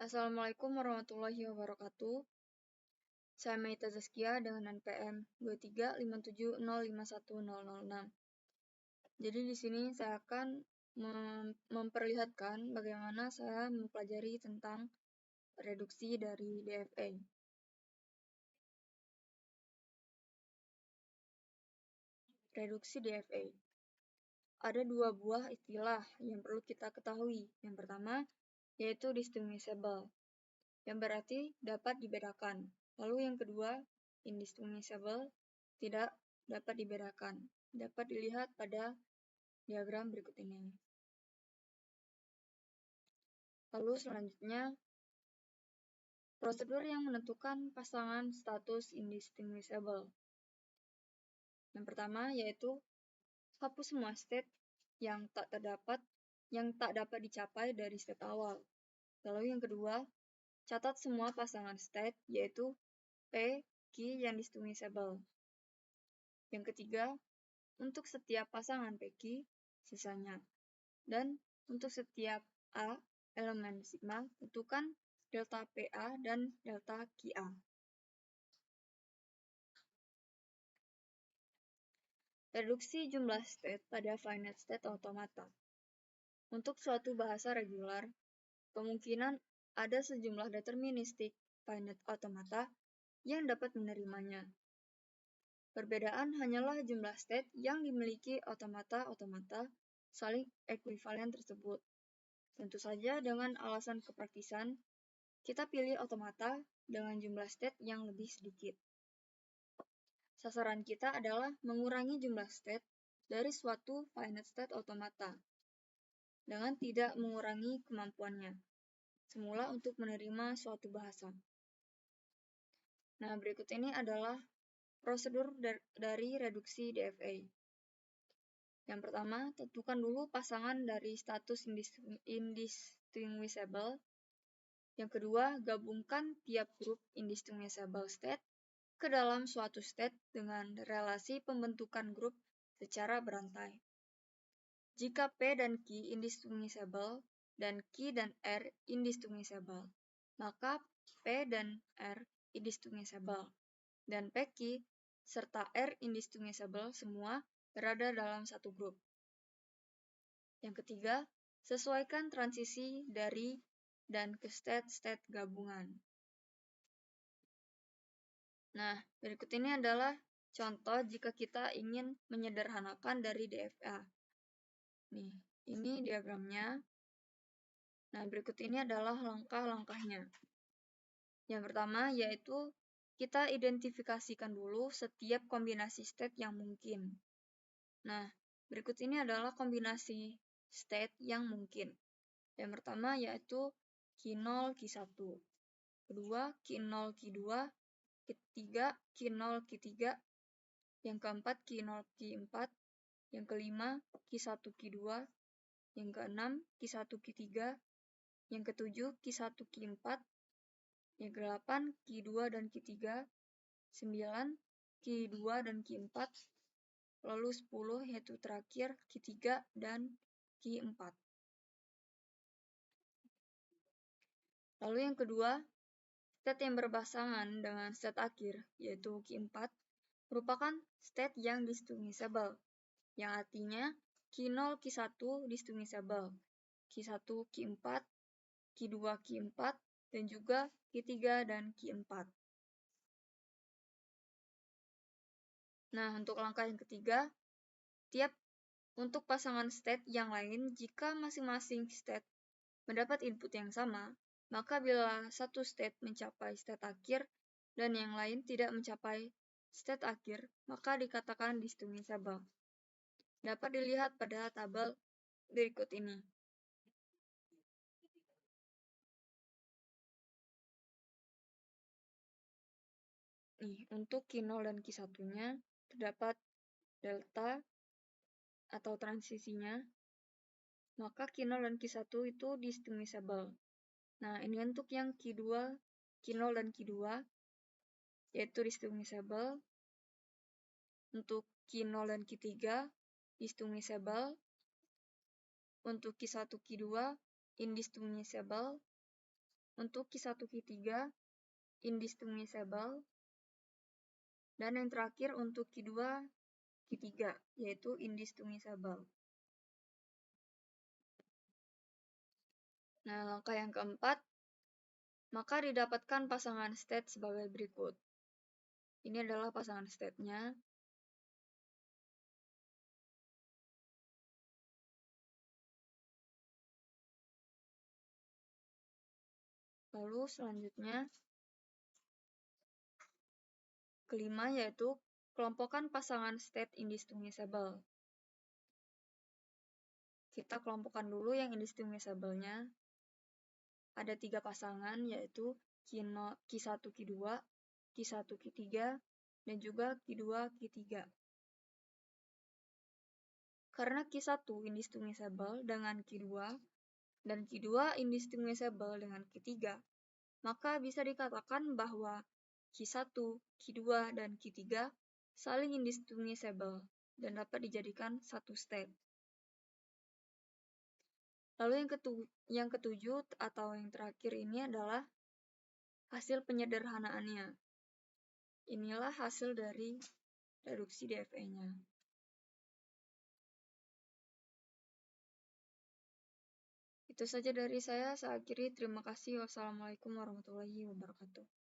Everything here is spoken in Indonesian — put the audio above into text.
Assalamualaikum warahmatullahi wabarakatuh. Saya Maita Zaskia dengan NPM 23570510006. Jadi di sini saya akan memperlihatkan bagaimana saya mempelajari tentang reduksi dari DFA. Reduksi DFA. Ada dua buah istilah yang perlu kita ketahui. Yang pertama yaitu distinguishable, yang berarti dapat dibedakan. Lalu yang kedua, indistinguishable, tidak dapat dibedakan. Dapat dilihat pada diagram berikut ini. Lalu selanjutnya, prosedur yang menentukan pasangan status indistinguishable. Yang pertama yaitu hapus semua state yang tak dapat dicapai dari state awal. Lalu yang kedua, catat semua pasangan state yaitu P, Q yang distinguishable. Yang ketiga, untuk setiap pasangan PQ, sisanya. Dan untuk setiap A, elemen sigma, tentukan delta PA dan delta QA. Reduksi jumlah state pada finite state automata. Untuk suatu bahasa regular, kemungkinan ada sejumlah deterministik finite automata yang dapat menerimanya. Perbedaan hanyalah jumlah state yang dimiliki otomata-otomata saling ekuivalen tersebut. Tentu saja dengan alasan kepraktisan, kita pilih otomata dengan jumlah state yang lebih sedikit. Sasaran kita adalah mengurangi jumlah state dari suatu finite state automata dengan tidak mengurangi kemampuannya, semula untuk menerima suatu bahasa. Nah, berikut ini adalah prosedur dari reduksi DFA. Yang pertama, tentukan dulu pasangan dari status indistinguishable. Yang kedua, gabungkan tiap grup indistinguishable state ke dalam suatu state dengan relasi pembentukan grup secara berantai. Jika P dan Q indistinguishable dan Q dan R indistinguishable, maka P dan R indistinguishable dan PQ serta R indistinguishable semua berada dalam satu grup. Yang ketiga, sesuaikan transisi dari dan ke state-state gabungan. Nah, berikut ini adalah contoh jika kita ingin menyederhanakan dari DFA. Nih, ini diagramnya. Nah, berikut ini adalah langkah-langkahnya. Yang pertama yaitu kita identifikasikan dulu setiap kombinasi state yang mungkin. Nah, berikut ini adalah kombinasi state yang mungkin. Yang pertama yaitu Q0, Q1. Kedua, Q0, Q2. Ketiga, Q0, Q3. Yang keempat, Q0, Q4. Yang kelima, Q1, Q2. Yang keenam, Q1, Q3. Yang ketujuh, Q1, Q4. Yang kedelapan, Q2 dan Q3. 9, Q2 dan Q4. Lalu 10 yaitu terakhir Q3 dan Q4. Lalu yang kedua, state yang berpasangan dengan state akhir yaitu Q4 merupakan state yang distinguishable, yang artinya Q0 Q1 distinguishable, Q1 Q4, Q2 Q4, dan juga Q3 dan Q4. Nah, untuk langkah yang ketiga, untuk pasangan state yang lain, jika masing-masing state mendapat input yang sama, maka bila satu state mencapai state akhir dan yang lain tidak mencapai state akhir, maka dikatakan distinguishable. Dapat dilihat pada tabel berikut ini. Nih, untuk Q0 dan Q1-nya terdapat delta atau transisinya, maka Q0 dan Q1 itu distinguishable. Nah, ini untuk yang Q2, Q0 dan Q2 yaitu distinguishable. Untuk Q0 dan Q3 distinguishable. Untuk Q1, Q2 indistinguishable. untuk Q1, Q3 indistinguishable, dan yang terakhir untuk Q2, Q3 yaitu indistinguishable. Nah, langkah yang keempat, maka didapatkan pasangan state sebagai berikut. Ini adalah pasangan state-nya. Lalu selanjutnya, kelima yaitu kelompokkan pasangan state indistinguishable. Kita kelompokkan dulu yang indistinguishable-nya. Ada 3 pasangan yaitu Q1, Q2, Q1, Q3, dan juga Q2, Q3. Karena Q1 indistinguishable dengan Q2 dan Q2 indistinguishable dengan Q3, maka bisa dikatakan bahwa Q1, Q2, dan Q3 saling indistinguishable dan dapat dijadikan satu state. Lalu yang ketujuh atau yang terakhir ini adalah hasil penyederhanaannya. Inilah hasil dari reduksi DFE-nya. Itu saja dari saya akhiri. Terima kasih. Wassalamualaikum warahmatullahi wabarakatuh.